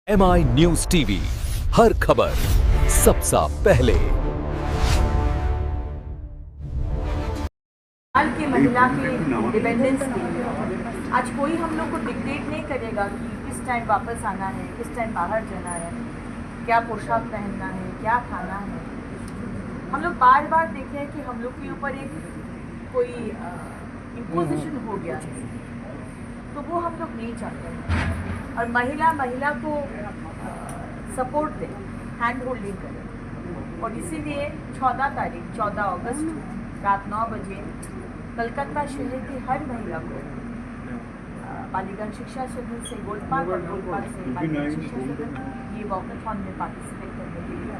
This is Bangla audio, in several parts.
MI न्यूज़ टीवी हर खबर सबसे पहले। आज की महिला के इंडिपेंडेंस डे आज कोई हम लोग को डिक्टेट नहीं करेगा कि किस टाइम वापस आना है, किस टाइम बाहर जाना है, क्या पोशाक पहनना है, क्या खाना है। हम लोग बार बार देखे हैं कि हम लोग के ऊपर एक कोई इम्पोजिशन हो गया है, तो वो हम लोग नहीं चाहते हैं। और महिला को सपोर्ट दें, हैंड होल्डिंग करें। और इसीलिए 14 अगस्त रात 9 बजे कलकत्ता शहर की हर महिला को बालिका शिक्षा सदन से गोल्ड पार्क और गोल्ड पार्क से बालिका शिक्षा सदन ये वॉकथॉन में पार्टिसिपेट करने के लिए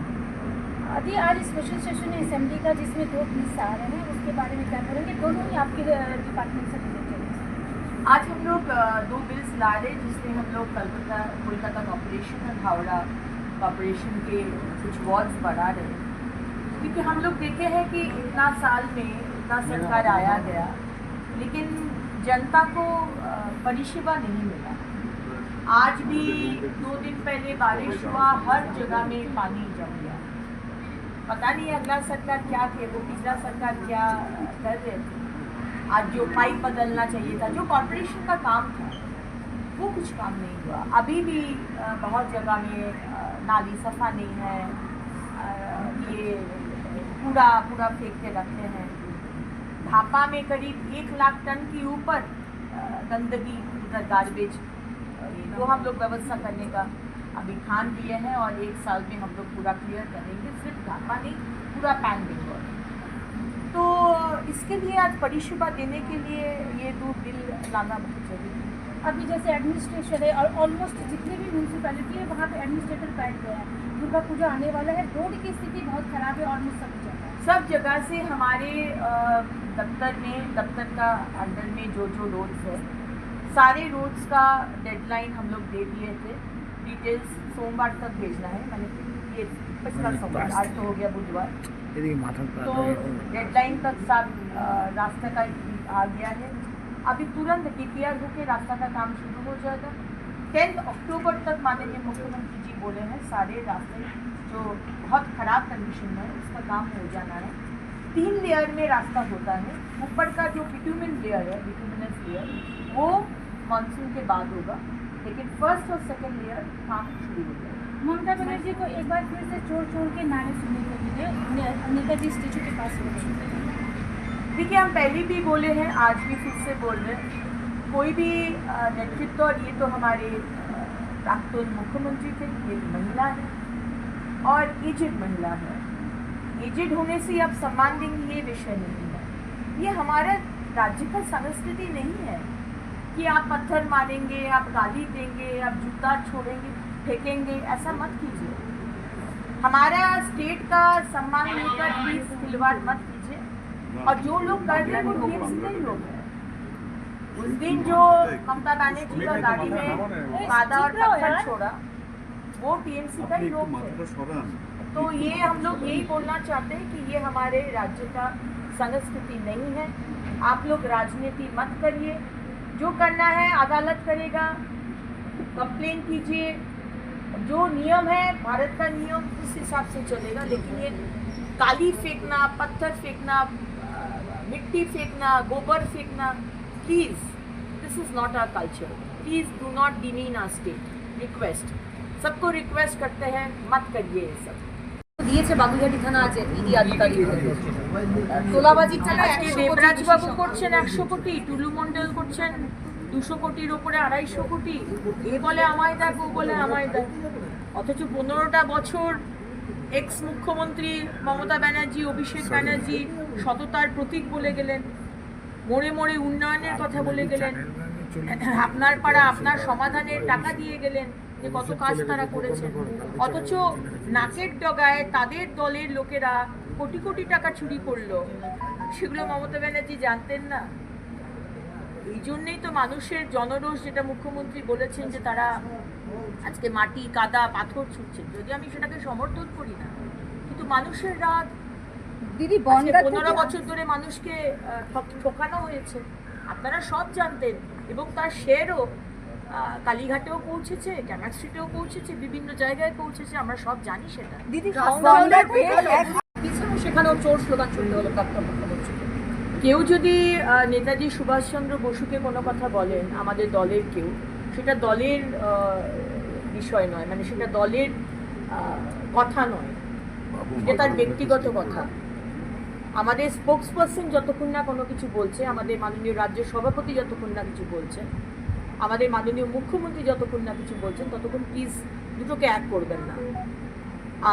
अभी आज स्पेशल सेशन है असेंबली का जिसमें 2 बिल्स आ रहे हैं, उसके बारे में क्या करेंगे? दोनों ही आपके डिपार्टमेंट से रिलेटेड। आज हम लोग 2 बिल्स ला रहे हैं, जिसमें हम लोग कोलकाता कॉर्पोरेशन और हावड़ा कॉर्पोरेशन के कुछ वॉर्ड्स बढ़ा रहे हैं। क्योंकि हम लोग देखे हैं कि इतना साल में इतना सरकार आया गया, लेकिन जनता को परिषेवा नहीं मिला। आज भी 2 दिन पहले बारिश हुआ, हर जगह में पानी जम गया। पता नहीं अगला सरकार क्या थे, वो पिछला सरकार क्या कर रहे थे। आज जो पाइप बदलना चाहिए था, जो कॉर्पोरेशन का काम था, वो कुछ काम नहीं हुआ। अभी भी बहुत जगह में नाली सफा नहीं है, ये पूरा फेंक के रखते हैं। धापा में करीब 1 लाख टन के ऊपर गंदगी, उधर गार्बेज, वो हम लोग व्यवस्था करने का अभी ठान दिए हैं और 1 साल में हम लोग पूरा क्लियर करेंगे। सिर्फ धापा नहीं, पूरा पैन बिल्कुल। तो इसके लिए आज परिषेवा देने के लिए ये 2 बिल लाना बहुत जरूरी है। अभी जैसे एडमिनिस्ट्रेशन है और ऑलमोस्ट जितने भी म्यूनसिपैलिटी है वहाँ पे एडमिनिस्ट्रेटर बैठ गया है। दुर्गा पूजा आने वाला है, रोड की स्थिति बहुत खराब है ऑलमोस्ट सब जगह से हमारे दफ्तर का अंडर में जो रोड्स है, सारे रोड्स का डेडलाइन हम लोग दे दिए थे। डिटेल्स सोमवार तक भेजना है। मैंने ये पिछला सोमवार, आज तो हो गया बुधवार, तो डेडलाइन तक साथ रास्ते का आ गया है। अभी तुरंत DPR होकर रास्ता का काम शुरू हो जाएगा। 10 अक्टूबर तक माननीय मुख्यमंत्री जी बोले हैं सारे रास्ते जो बहुत ख़राब कंडीशन में है उसका काम हो जाना है। 3 लेयर में रास्ता होता है। ऊपर का जो बिटुमिन लेयर है, बिटुमिनस लेयर, वो मानसून के बाद होगा, लेकिन फर्स्ट और सेकेंड लेयर काम शुरू हो जाएगा। ममता बनर्जी को एक बार फिर से चोर के नारे सुनने को मिले नेताजी स्टेचू के पास। देखिए, हम पहले भी बोले हैं, आज भी फिर से बोल रहे हैं, कोई भी नेतृत्व, और ये तो हमारे प्राक्तन मुख्यमंत्री थे, ये महिला है और एजेड महिला है। एजेड होने से अब सम्मान देंगे ये विषय नहीं है। ये हमारा राज्य का संस्कृति नहीं है कि आप पत्थर मारेंगे, आप गाली देंगे, आप जूता छोड़ेंगे, फेंकेंगे, ऐसा मत कीजिए। हमारा स्टेट का सम्मान लेकर प्लीज खिलवाड़ मत कीजिए। और जो लोग कर रहे हैं वो TMC के ही लोग हैं। उस दिन जो ममता बनर्जी का गाड़ी में कादा और पत्थर छोड़ा, वो TMC का ही लोग थे। तो ये हम लोग यही बोलना चाहते हैं कि ये हमारे राज्य का संस्कृति नहीं है। आप लोग राजनीति मत करिए। जो करना है अदालत करेगा, कंप्लेन कीजिए। जो नियम है भारत का नियम, उस हिसाब से चलेगा। लेकिन ये काली फेंकना, पत्थर फेंकना, मिट्टी फेंकना, गोबर फेंकना, please this is not our culture. Please do not demean our state. Request, सबको रिक्वेस्ट करते हैं, मत करिए ये सब। দিয়েছে বাগুইহাটি থানা আছে ইডি আধিকারিক তোলাবাজির টাকা আজকে দেবরাজ বাবু করছেন 100 কোটি, টুলু মণ্ডল করছেন 200 কোটির ওপরে 250 কোটি। এ বলে আমায় দেখ, ও বলে আমায় দেখ। অথচ 15টা বছর এক্স মুখ্যমন্ত্রী মমতা ব্যানার্জি, অভিষেক ব্যানার্জি সততার প্রতীক বলে গেলেন, মোড়ে মোড়ে উন্নয়নের কথা বলে গেলেন, আপনার পাড়া আপনার সমাধানের টাকা দিয়ে গেলেন, যে কত কাজ তারা করেছেন। অথচ নাকের ডগায় তাদের দলের লোকেরা কোটি কোটি টাকা চুরি করলো, সেগুলো মমতা ব্যানার্জি জানতেন না। এই জন্যেই তো মানুষের জনরোষ, যেটা মুখ্যমন্ত্রী বলেছেন যে তারা আজকে মাটি, কাদা, পাথর ছুটছেন। যদি আমি সেটাকে সমর্থন করি না, কিন্তু মানুষের রাত দিদি 15 বছর ধরে মানুষকে ঠকানো হয়েছে, আপনারা সব জানতেন এবং তার শেয়ারও কালীঘাটেও পৌঁছেছে, ক্যামাক স্ট্রিটেও পৌঁছেছে, বিভিন্ন জায়গায় পৌঁছেছে, আমরা সব জানি সেটা। দিদি পিছনে সেখানেও চোর স্লোগান শুনতে হলো প্রাক্তন মুখ্যমন্ত্রীকে। কেউ যদি নেতাজি সুভাষচন্দ্র বসুকে কোনো কথা বলেন, আমাদের দলের কেউ, সেটা দলের বিষয় নয়, মানে সেটা দলের কথা নয়, এটা তার ব্যক্তিগত কথা। আমাদের স্পোক্স পার্সন যতক্ষণ না কোনো কিছু বলছে, আমাদের মাননীয় রাজ্য সভাপতি যতক্ষণ না কিছু বলছেন, আমাদের মাননীয় মুখ্যমন্ত্রী যতক্ষণ না কিছু বলছেন, ততক্ষণ প্লিজ দুটোকে এক করবেন না।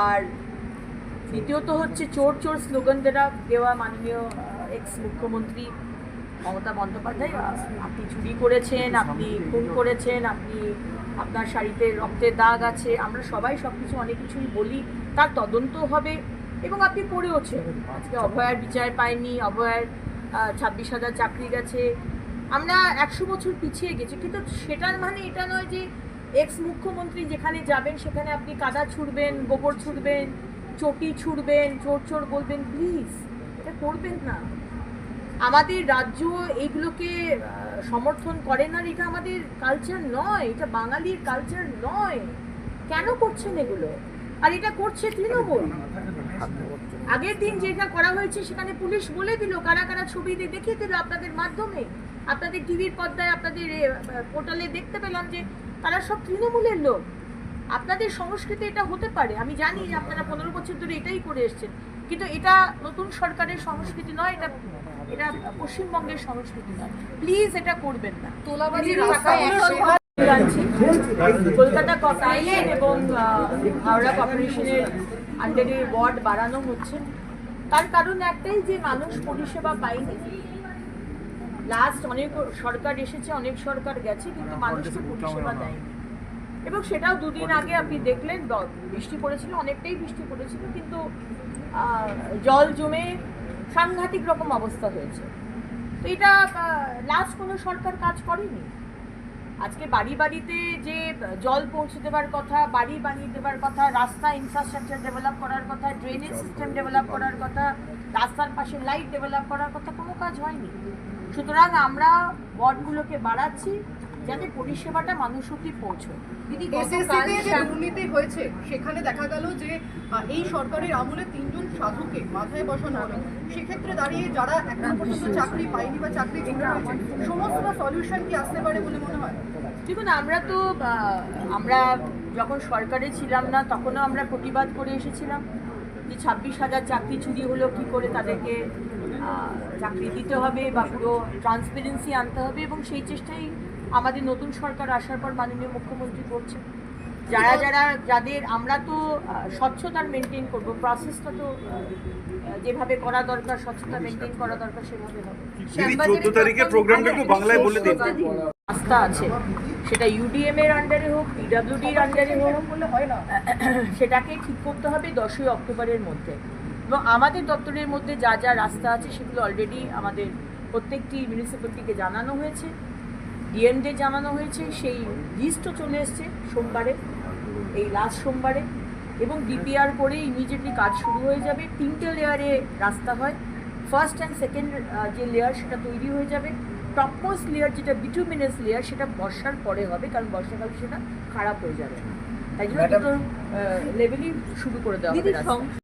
আর দ্বিতীয়ত হচ্ছে চোর চোর স্লোগান দেওয়া মাননীয় এক্স মুখ্যমন্ত্রী মমতা বন্দ্যোপাধ্যায়, আপনি চুরি করেছেন, আপনি খুন করেছেন, আপনি আপনার শাড়িতে রক্তের দাগ আছে, আমরা সবাই সব কিছু অনেক কিছুই বলি, তার তদন্ত হবে এবং আপনি করেওছেন। আজকে অভয়ার বিচার পায়নি, অভয়ার 26,000 চাকরি গেছে, আমরা 100 বছর পিছিয়ে গেছি, কিন্তু সেটার মানে এটা নয় যে এক্স মুখ্যমন্ত্রী যেখানে যাবেন সেখানে আপনি কাদা ছুড়বেন, গোবর ছুড়বেন, চটি ছুড়বেন, চোর চোর বলবেন। প্লিজ এটা করবেন না। আমাদের রাজ্য এইগুলোকে সমর্থন করে না, এটা আমাদের কালচার নয়, এটা বাঙালির কালচার নয়। কেন করছেন এগুলো? আর এটা করছে তৃণমূল। আগের দিন যেটা করা হয়েছে সেখানে পুলিশ বলে দিল, কারা কারা ছবি দেখিয়ে দিল আপনাদের মাধ্যমে, আপনাদের টিভির পর্দায়, আপনাদের পোর্টালে দেখতে পেলাম যে তারা সব তৃণমূলের লোক। আপনাদের সংস্কৃতি এটা হতে পারে, আমি জানি যে আপনারা 15 বছর ধরে এটাই করে এসছেন, কিন্তু এটা নতুন সরকারের সংস্কৃতি নয়, এটা পশ্চিমবঙ্গের সংস্কৃতি নয়। প্লিজ এটা করবেন না। তোলাবাজির কলকাতা কর্পোরেশন এবং হাওড়া কর্পোরেশনের আন্ডারে ওয়ার্ড বাড়ানো হচ্ছে, তার কারণ একটাই যে মানুষ পরিষেবা পায়নি। লাস্ট অনেক সরকার এসেছে, অনেক সরকার গেছে, কিন্তু মানুষকে পরিষেবা দেয়নি। এবং সেটাও দুদিন আগে আপনি দেখলেন, বৃষ্টি পড়েছিল, অনেকটাই বৃষ্টি পড়েছিল, কিন্তু জল জমে সাংঘাতিক রকম অবস্থা হয়েছে। তো এটা লাস্ট কোনো সরকার কাজ করেনি। আজকে বাড়ি বাড়িতে যে জল পৌঁছে দেওয়ার কথা, বাড়ি বানিয়ে দেওয়ার কথা, রাস্তা ইনফ্রাস্ট্রাকচার ডেভেলপ করার কথা, ড্রেনেজ সিস্টেম ডেভেলপ করার কথা, রাস্তার পাশে লাইট ডেভেলপ করার কথা, কোনো কাজ হয়নি। সুতরাং আমরা ওয়ার্ডগুলোকে বাড়াচ্ছি যাতে পরিষেবাটা মানুষ অব্দি পৌঁছয়। দিদি, এসএসসিতে যে দুর্নীতি হয়েছে সেখানে দেখা গেল যে এই সরকারের আমলে 3 জন সাধুকে মাথায় বসানো হলো। সেক্ষেত্রে দাঁড়িয়ে যারা এখনো পর্যন্ত চাকরি পায়নি বা চাকরি ছেড়ে রয়েছে, সমস্ত সলিউশন কি আসতে পারে বলে মনে হয়? দেখুন, আমরা যখন সরকারে ছিলাম না তখনও আমরা প্রতিবাদ করে এসেছিলাম যে 26,000 চাকরি চুরি হলো, কী করে তাদেরকে চাকরি দিতে হবে বা পুরো ট্রান্সপারেন্সি আনতে হবে, এবং সেই চেষ্টাই আমাদের নতুন সরকার আসার পর মাননীয় মুখ্যমন্ত্রী করছে। যাদের আমরা তো স্বচ্ছতার মেনটেন করব, প্রসেসটা তো যেভাবে করা দরকার, স্বচ্ছতা মেনটেন করা দরকার সেভাবে হবে। 14 তারিখে প্রোগ্রামটা একটু বাংলায় বলে দিন। রাস্তা আছে, সেটা ইউডিএম এর আন্ডারে হোক, পিডব্লিউডির আন্ডারে হোক, সেটাকে ঠিক করতে হবে 10ই অক্টোবরের মধ্যে। এবং আমাদের দপ্তরের মধ্যে যা যা রাস্তা আছে সেগুলো অলরেডি আমাদের প্রত্যেকটি মিউনিসিপ্যালিটিকে জানানো হয়েছে, ডিএমকে জানানো হয়েছে, সেই লিস্টও চলে এসছে সোমবারে, এই লাস্ট সোমবারে, এবং ডিপিআর করে ইমিডিয়েটলি কাজ শুরু হয়ে যাবে। 3টে লেয়ারে রাস্তা হয়, ফার্স্ট অ্যান্ড সেকেন্ড যে লেয়ার সেটা তৈরি হয়ে যাবে। টপমোস্ট লেয়ার যেটা বিটুমিনাস লেয়ার সেটা বর্ষার পরে হবে, কারণ বর্ষাকালে সেটা খারাপ হয়ে যাবে, তাই জন্য দুটো লেভেলই শুরু করে দেওয়া হবে রাস্তা।